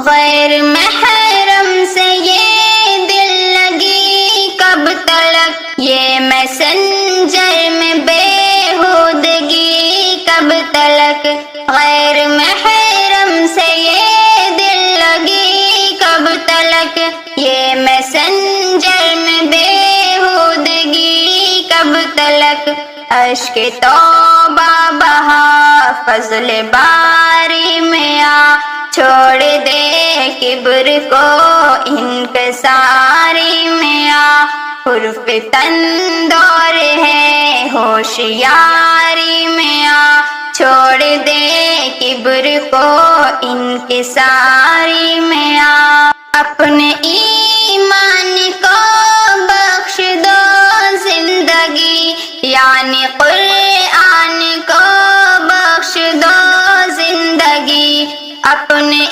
غیر محرم سے یہ دل لگی کب تلک، یہ میسنجر میں بےہودگی کب تلک، غیر محرم سے یہ دل لگی کب تلک، یہ میسنجر میں بےہودگی کب تلک، اشک توبہ بہا فضل باری میں آ، چھوڑ دے کبر کو انکساری میں آ، حرف تندور ہے ہوشیاری میں آ، چھوڑ دے کبر کو انکساری میں آ، اپنے ایمان کو بخش دو زندگی، یعنی قرآن کو بخش دو زندگی، اپنے